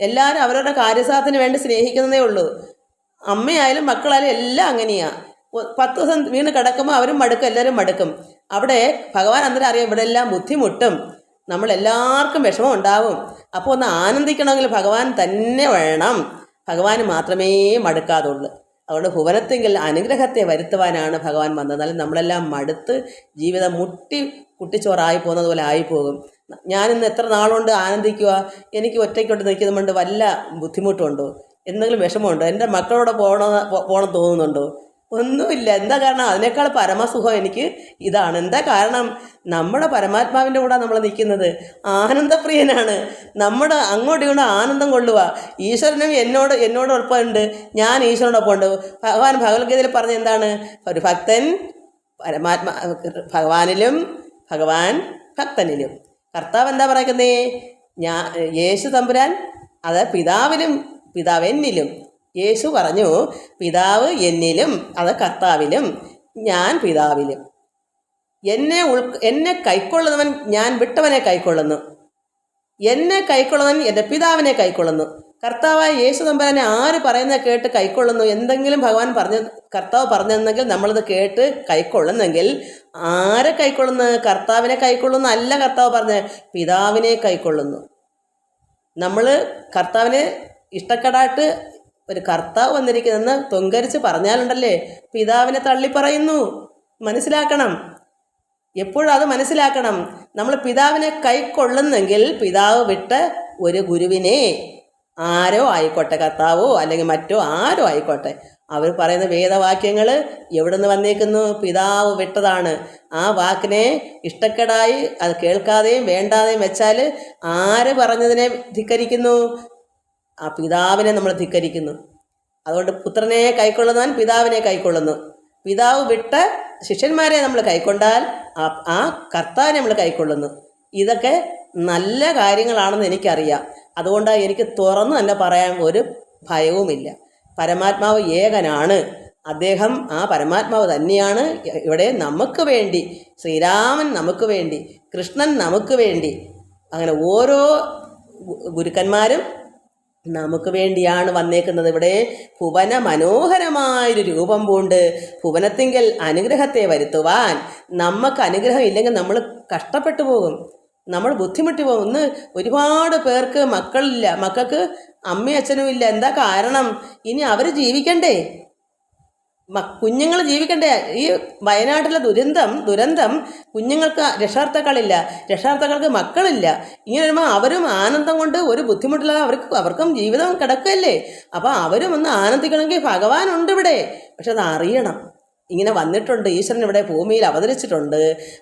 എല്ലാവരും അവരവരുടെ കാര്യസാധനത്തിന് വേണ്ടി സ്നേഹിക്കുന്നതേ ഉള്ളൂ. അമ്മയായാലും മക്കളായാലും എല്ലാം അങ്ങനെയാണ്. 10 ദിവസം വീണ് കിടക്കുമ്പോൾ അവരും മടുക്കും, എല്ലാവരും മടുക്കും. അവിടെ ഭഗവാൻ അന്നേരം അറിയാം ഇവിടെ എല്ലാം ബുദ്ധിമുട്ടും, നമ്മളെല്ലാവർക്കും വിഷമം ഉണ്ടാവും. അപ്പോൾ ഒന്ന് ആനന്ദിക്കണമെങ്കിൽ ഭഗവാൻ തന്നെ വേണം. ഭഗവാന് മാത്രമേ മടുക്കാതുള്ളൂ. അതുകൊണ്ട് ഭുവനത്തെങ്കിൽ അനുഗ്രഹത്തെ വരുത്തുവാനാണ് ഭഗവാൻ വന്നത്. എന്നാലും നമ്മളെല്ലാം മടുത്ത് ജീവിതം കുട്ടിച്ചോറായി പോകുന്നത് പോലെ ആയിപ്പോകും. ഞാനിന്ന് എത്ര നാളുകൊണ്ട് ആനന്ദിക്കുക, എനിക്ക് ഒറ്റയ്ക്കോട്ട് നിൽക്കുന്നത് കൊണ്ട് വല്ല ബുദ്ധിമുട്ടുണ്ടോ, എന്തെങ്കിലും വിഷമമുണ്ടോ, എൻ്റെ മക്കളോട് പോകണം തോന്നുന്നുണ്ടോ? ഒന്നുമില്ല. എന്താ കാരണം? അതിനേക്കാൾ പരമസുഖം എനിക്ക് ഇതാണ്. എന്താ കാരണം? നമ്മുടെ പരമാത്മാവിൻ്റെ കൂടെ നമ്മൾ നിൽക്കുന്നത്. ആനന്ദപ്രിയനാണ്. നമ്മുടെ അങ്ങോട്ടും ഇങ്ങോട്ടും ആനന്ദം കൊള്ളുക. ഈശ്വരനും എന്നോട് ഒപ്പമുണ്ട്, ഞാൻ ഈശ്വരനോടൊപ്പം ഉണ്ട്. ഭഗവത്ഗീതയിൽ പറഞ്ഞ എന്താണ്? ഒരു ഭക്തൻ ഭഗവാനിലും ഭഗവാൻ ഭക്തനിലും. കർത്താവ് എന്താ പറയുന്നേ? യേശു തമ്പുരാൻ അത് പിതാവ് എന്നിലും. യേശു പറഞ്ഞു പിതാവ് എന്നിലും, അത് കർത്താവിലും, ഞാൻ പിതാവിലും. എന്നെ കൈക്കൊള്ളുന്നവൻ ഞാൻ വിട്ടവനെ കൈക്കൊള്ളുന്നു, എന്നെ കൈക്കൊള്ളുന്നവൻ എൻ്റെ പിതാവിനെ കൈക്കൊള്ളുന്നു. കർത്താവായ യേശു തമ്പുരാനെ ആര് പറയുന്നത് കേട്ട് കൈക്കൊള്ളുന്നു? എന്തെങ്കിലും കർത്താവ് പറഞ്ഞെന്നെങ്കിൽ നമ്മളത് കേട്ട് കൈക്കൊള്ളുന്നെങ്കിൽ ആരെ കൈക്കൊള്ളുന്നു? കർത്താവിനെ കൈക്കൊള്ളുന്നു അല്ല. കർത്താവ് പറഞ്ഞ പിതാവിനെ കൈക്കൊള്ളുന്നു. നമ്മൾ കർത്താവിനെ ഇഷ്ടക്കേടായിട്ട് ഒരു കർത്താവ് വന്നിരിക്കുന്നതെന്ന് തൊങ്കരിച്ച് പറഞ്ഞാലുണ്ടല്ലേ, പിതാവിനെ തള്ളിപ്പറയുന്നു. മനസ്സിലാക്കണം, എപ്പോഴും അത് മനസ്സിലാക്കണം. നമ്മൾ പിതാവിനെ കൈക്കൊള്ളുന്നെങ്കിൽ പിതാവ് വിട്ട് ഒരു ഗുരുവിനെ, ആരോ ആയിക്കോട്ടെ, കർത്താവോ അല്ലെങ്കിൽ മറ്റോ ആരോ ആയിക്കോട്ടെ, അവർ പറയുന്ന വേദവാക്യങ്ങൾ എവിടെ നിന്ന് വന്നേക്കുന്നു? പിതാവ് വിട്ടതാണ്. ആ വാക്കിനെ ഇഷ്ടക്കേടായി അത് കേൾക്കാതെയും വേണ്ടാതെയും വെച്ചാൽ ആര് പറഞ്ഞതിനെ ധിക്കരിക്കുന്നു? ആ പിതാവിനെ നമ്മൾ ധിക്കരിക്കുന്നു. അതുകൊണ്ട് പുത്രനെ കൈക്കൊള്ളുന്നവൻ പിതാവിനെ കൈക്കൊള്ളുന്നു. പിതാവ് വിട്ട ശിഷ്യന്മാരെ നമ്മൾ കൈക്കൊണ്ടാൽ ആ കർത്താവിനെ നമ്മൾ കൈക്കൊള്ളുന്നു. ഇതൊക്കെ നല്ല കാര്യങ്ങളാണെന്ന് എനിക്കറിയാം. അതുകൊണ്ട് എനിക്ക് തുറന്നു തന്നെ പറയാൻ ഒരു ഭയവുമില്ല. പരമാത്മാവ് ഏകനാണ്. അദ്ദേഹം ആ പരമാത്മാവ് തന്നെയാണ് ഇവിടെ നമുക്ക് വേണ്ടി. ശ്രീരാമൻ നമുക്ക് വേണ്ടി, കൃഷ്ണൻ നമുക്ക് വേണ്ടി, അങ്ങനെ ഓരോ ഗുരുക്കന്മാരും നമുക്ക് വേണ്ടിയാണ് വന്നേക്കുന്നത്. ഇവിടെ ഭുവന മനോഹരമായൊരു രൂപം പൂണ്ട് ഭുവനത്തിങ്കൽ അനുഗ്രഹത്തെ വരുത്തുവാൻ. നമുക്ക് അനുഗ്രഹം ഇല്ലെങ്കിൽ നമ്മൾ കഷ്ടപ്പെട്ടു പോകും, നമ്മൾ ബുദ്ധിമുട്ടി പോകും. ഇന്ന് ഒരുപാട് പേർക്ക് മക്കളില്ല, മക്കൾക്ക് അമ്മയും അച്ഛനും ഇല്ല. എന്താ കാരണം? ഇനി അവർ ജീവിക്കണ്ടേ, കുഞ്ഞുങ്ങൾ ജീവിക്കണ്ടേ? ഈ വയനാട്ടിലെ ദുരന്തം കുഞ്ഞുങ്ങൾക്ക് രക്ഷാകർത്താക്കൾക്ക് മക്കളില്ല. ഇങ്ങനെ വരുമ്പോൾ അവരും ആനന്ദം കൊണ്ട് ഒരു ബുദ്ധിമുട്ടില്ലാതെ അവർക്കും ജീവിതം കിടക്കല്ലേ. അപ്പോൾ അവരും ഒന്ന് ആനന്ദിക്കണമെങ്കിൽ ഭഗവാനുണ്ട് ഇവിടെ. പക്ഷെ അത് അറിയണം. ഇങ്ങനെ വന്നിട്ടുണ്ട്, ഈശ്വരൻ ഇവിടെ ഭൂമിയിൽ അവതരിച്ചിട്ടുണ്ട്,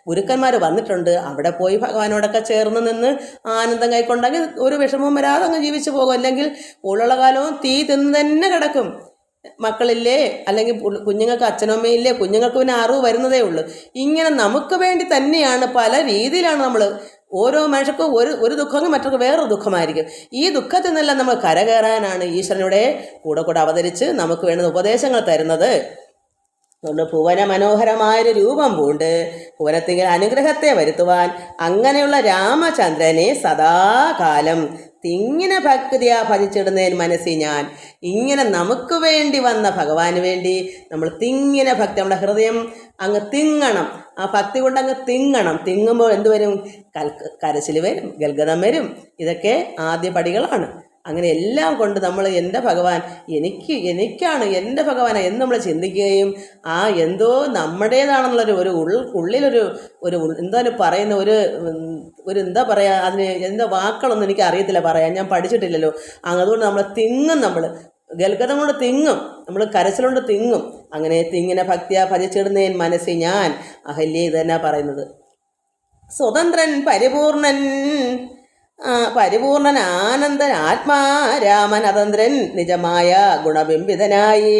ഗുരുക്കന്മാർ വന്നിട്ടുണ്ട്. അവിടെ പോയി ഭഗവാനോടൊക്കെ ചേർന്ന് നിന്ന് ആനന്ദം കൈക്കൊണ്ടെങ്കിൽ ഒരു വിഷമവും വരാതെ അങ്ങ് ജീവിച്ചു പോകും. അല്ലെങ്കിൽ ഉള്ള കാലവും തീ തിന്ന് തന്നെ കിടക്കും. മക്കളില്ലേ, അല്ലെങ്കിൽ കുഞ്ഞുങ്ങൾക്ക് അച്ഛനമ്മയില്ലേ, കുഞ്ഞുങ്ങൾക്ക് പിന്നെ അറിവ് വരുന്നതേ ഉള്ളൂ. ഇങ്ങനെ നമുക്ക് വേണ്ടി തന്നെയാണ്, പല രീതിയിലാണ് നമ്മൾ. ഓരോ മനുഷ്യർക്കും ഒരു ദുഃഖമെങ്കിൽ മറ്റൊരു വേറൊരു ദുഃഖമായിരിക്കും. ഈ ദുഃഖത്തിൽ നിന്നെല്ലാം നമ്മൾ കരകയറാനാണ് ഈശ്വരനുടെ കൂടെ അവതരിച്ച് നമുക്ക് വേണ്ടുന്ന ഉപദേശങ്ങൾ തരുന്നത്. അതുകൊണ്ട് ഭുവന മനോഹരമായൊരു രൂപം പൂണ്ട് ഭുവനത്തിങ്കൽ അനുഗ്രഹത്തെ വരുത്തുവാൻ അങ്ങനെയുള്ള രാമചന്ദ്രനെ സദാകാലം തിങ്ങിന ഭക്തിയാ ഭജിച്ചിടുന്നതിന് മനസ്സിൽ ഞാൻ. ഇങ്ങനെ നമുക്ക് വേണ്ടി വന്ന ഭഗവാന് വേണ്ടി നമ്മൾ തിങ്ങിന ഭക്തി, നമ്മുടെ ഹൃദയം അങ്ങ് തിങ്ങണം. ആ ഭക്തി കൊണ്ട് അങ്ങ് തിങ്ങണം. തിങ്ങുമ്പോൾ എന്തുവരും? കരച്ചിൽ വരും, ഗൽഗതം വരും. ഇതൊക്കെ ആദ്യ പടികളാണ്. അങ്ങനെ എല്ലാം കൊണ്ട് നമ്മൾ എൻ്റെ ഭഗവാൻ എനിക്കാണ്, എൻ്റെ ഭഗവാനാണ് എന്ന് നമ്മൾ ചിന്തിക്കുകയും ആ എന്തോ നമ്മുടേതാണെന്നുള്ളൊരു ഉള്ളിലൊരു എന്താണ് പറയുന്ന ഒരു എന്താ പറയുക, അതിന് എന്താ വാക്കുകളൊന്നും എനിക്ക് അറിയത്തില്ല പറയാൻ, ഞാൻ പഠിച്ചിട്ടില്ലല്ലോ. അതുകൊണ്ട് നമ്മൾ നമ്മൾ ഗൽഗതം കൊണ്ട് തിങ്ങും, നമ്മൾ കരച്ചിലുകൊണ്ട് തിങ്ങും. അങ്ങനെ തിങ്ങിനെ ഭക്തിയാ ഭജിച്ചിടുന്നേൻ മനസ്സിൽ ഞാൻ. അഹല്യ ഇത് തന്നെ പറയുന്നത്. സ്വതന്ത്രൻ പരിപൂർണൻ ആനന്ദൻ ആത്മാരാമൻ അതന്ത്രൻ നിജമായ ഗുണബിംബിതനായി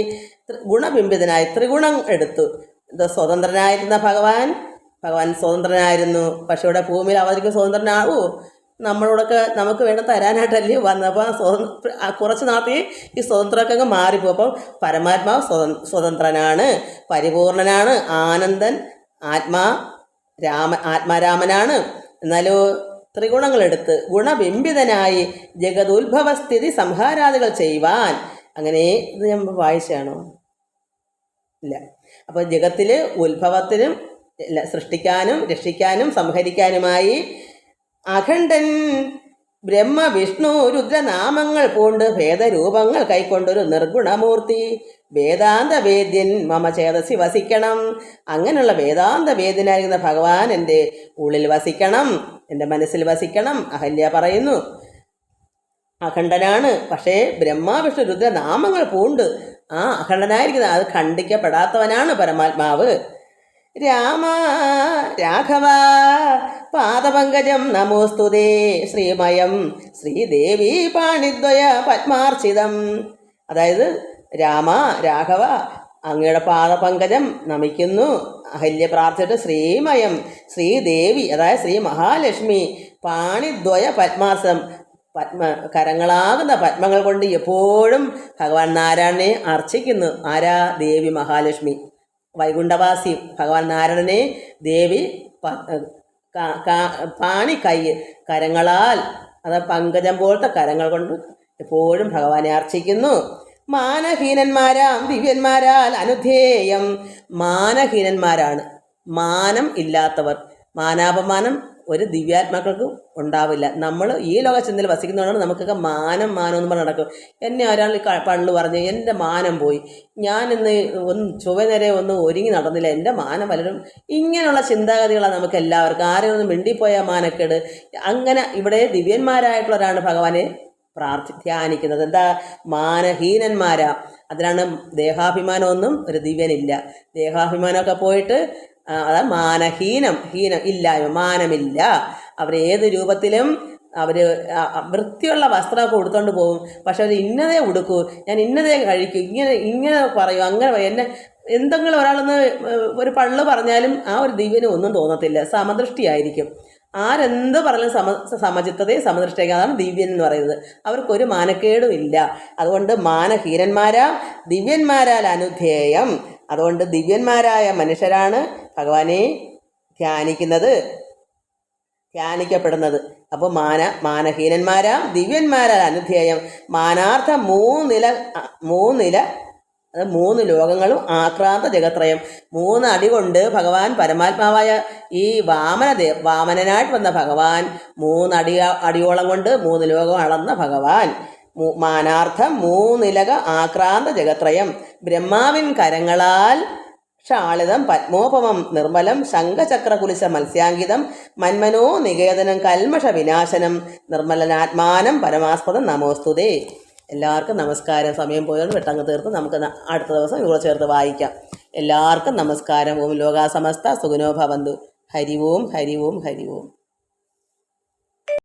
ത്രിഗുണം എടുത്തു. ഇത് സ്വതന്ത്രനായിരുന്ന ഭഗവാൻ സ്വതന്ത്രനായിരുന്നു. പക്ഷെ ഇവിടെ ഭൂമിയിൽ അവതരിക്കും സ്വതന്ത്രനാവൂ? നമ്മളോടൊക്കെ നമുക്ക് വേണ്ട തരാനായിട്ടല്ലേ വന്നപ്പോൾ കുറച്ച് നാളത്തെ ഈ സ്വതന്ത്രമൊക്കെ അങ്ങ് മാറിപ്പോകും. അപ്പം പരമാത്മാവ് സ്വതന്ത്രനാണ്, പരിപൂർണനാണ്, ആനന്ദൻ, ആത്മാരാമനാണ്. എന്നാലോ ത്രിഗുണങ്ങളെടുത്ത് ഗുണബിംബിതനായി ജഗതുത്ഭവസ്ഥിതി സംഹാരാദികൾ ചെയ്യുവാൻ. അങ്ങനെ ഇത് ഞാൻ വായിച്ചാണോ? ഇല്ല. അപ്പോൾ ജഗത്തിൽ ഉത്ഭവത്തിനും സൃഷ്ടിക്കാനും രക്ഷിക്കാനും സംഹരിക്കാനുമായി അഖണ്ഡൻ ബ്രഹ്മ വിഷ്ണു രുദ്രനാമങ്ങൾ പൂണ്ട് ഭേദരൂപങ്ങൾ കൈക്കൊണ്ടൊരു നിർഗുണമൂർത്തി വേദാന്ത വേദ്യൻ മമ ചേതസി വസിക്കണം. അങ്ങനെയുള്ള വേദാന്ത വേദ്യനായിരിക്കുന്ന ഭഗവാൻ എൻ്റെ ഉള്ളിൽ വസിക്കണം, എൻ്റെ മനസ്സിൽ വസിക്കണം. അഹല്യ പറയുന്നു അഖണ്ഡനാണ്, പക്ഷേ ബ്രഹ്മ വിഷ്ണു രുദ്രനാമങ്ങൾ പൂണ്ട് ആ അഖണ്ഡനായിരിക്കുന്നത് അത് ഖണ്ഡിക്കപ്പെടാത്തവനാണ് പരമാത്മാവ്. രാമ രാഘവ പാദപങ്കജം നമോസ്തുതേ ശ്രീമയം ശ്രീദേവി പാണിദ്വയ പത്മാർച്ചിതം. അതായത് രാമ രാഘവ അങ്ങയുടെ പാദപങ്കജം നമിക്കുന്നു. അഹല്യ പ്രാർത്ഥിച്ചിട്ട് ശ്രീമയം ശ്രീദേവി അതായത് ശ്രീ മഹാലക്ഷ്മി പാണിദ്വയ പത്മാർച്ചിതം കരങ്ങളാകുന്ന പത്മങ്ങൾ കൊണ്ട് എപ്പോഴും ഭഗവാൻ നാരായണനെ അർച്ചിക്കുന്നു. ആരാ? ദേവി മഹാലക്ഷ്മി വൈകുണ്ഠവാസി ഭഗവാൻ നാരായണനെ ദേവി പാണി കരങ്ങളാൽ അത് പങ്കജം പോലത്തെ കരങ്ങൾ കൊണ്ട് എപ്പോഴും ഭഗവാനെ അർച്ചിക്കുന്നു. മാനഹീനന്മാരാം ദിവ്യന്മാരാൽ അനുധേയം. മാനഹീനന്മാരാണ്, മാനം ഇല്ലാത്തവർ. മാനാപമാനം ഒരു ദിവ്യാത്മാക്കൾക്ക് ഉണ്ടാവില്ല. നമ്മൾ ഈ ലോകചിന്തയിൽ വസിക്കുന്നതുകൊണ്ടാണ് നമുക്കൊക്കെ മാനം എന്ന് പറഞ്ഞ് നടക്കും. എന്നെ ഒരാൾ പള്ളു പറഞ്ഞ് എൻ്റെ മാനം പോയി, ഞാനിന്ന് ചുവനേരെ ഒരുങ്ങി നടന്നില്ല, എൻ്റെ മാനം വലരും. ഇങ്ങനെയുള്ള ചിന്താഗതികളാണ് നമുക്ക് എല്ലാവർക്കും. ആരെയും ഒന്ന് മിണ്ടിപ്പോയാൽ മാനക്കേട്. അങ്ങനെ ഇവിടെ ദിവ്യന്മാരായിട്ടുള്ളവരാണ് ഭഗവാനെ ധ്യാനിക്കുന്നത്. എന്താ? മാനഹീനന്മാരാ. അതിനാണ് ദേഹാഭിമാനമൊന്നും ഒരു ദിവ്യനില്ല. ദേഹാഭിമാനമൊക്കെ പോയിട്ട് അതാ മാനഹീനം, ഇല്ലായ്മ, മാനമില്ല. അവരേത് രൂപത്തിലും അവർ വൃത്തിയുള്ള വസ്ത്രമൊക്കെ ഉടുത്തോണ്ട് പോകും. പക്ഷെ അവർ ഇന്നതേ ഉടുക്കൂ, ഞാൻ ഇന്നതേ കഴിക്കൂ, ഇങ്ങനെ പറയൂ, അങ്ങനെ എന്നെ എന്തെങ്കിലും ഒരാളൊന്ന് ഒരു പള്ളു പറഞ്ഞാലും ആ ഒരു ദിവ്യന് ഒന്നും തോന്നത്തില്ല, സമദൃഷ്ടിയായിരിക്കും. ആരെന്ത് പറഞ്ഞാലും സമചിത്തതയും സമദൃഷ്ടിയായിരിക്കും. അതാണ് ദിവ്യൻ എന്ന് പറയുന്നത്. അവർക്കൊരു മാനക്കേടും ഇല്ല. അതുകൊണ്ട് മാനഹീനന്മാരാ ദിവ്യന്മാരാൽ അനുധേയം. അതുകൊണ്ട് ദിവ്യന്മാരായ മനുഷ്യരാണ് ഭഗവാനെ ധ്യാനിക്കപ്പെടുന്നത്. അപ്പോൾ മാനഹീനന്മാരാം ദിവ്യന്മാരാൽ അനുധേയം. മാനാർത്ഥ മൂന്ന് ലോകങ്ങളും ആക്രാന്ത ജഗത്രയം. 3 അടി കൊണ്ട് ഭഗവാൻ പരമാത്മാവായ ഈ വാമനനായിട്ട് വന്ന ഭഗവാൻ 3 അടിയോളം കൊണ്ട് 3 ലോകം അളന്ന ഭഗവാൻ. മാനാർത്ഥം 3 ആക്രാന്ത ജഗത്രയം. ബ്രഹ്മാവിൻ കരങ്ങളാൽ ക്ഷാളിതം പത്മോപമം നിർമ്മലം ശംഖചക്രകുലിശ മത്സ്യാങ്കിതം മന്മനോ നികേതനം കൽമഷ വിനാശനം നിർമ്മലനാത്മാനം പരമാസ്പദം നമോസ്തുതേ. എല്ലാവർക്കും നമസ്കാരം. സമയം പോയതുകൊണ്ട് പെട്ടെന്ന് തീർത്ത് നമുക്ക് അടുത്ത ദിവസം ഇവിടെ ചേർത്ത് വായിക്കാം. എല്ലാവർക്കും നമസ്കാരം. ഓം ലോകാ സമസ്ത സുഖിനോ ഭവന്തു. ഹരി ഓം ഹരി ഓം ഹരി ഓം.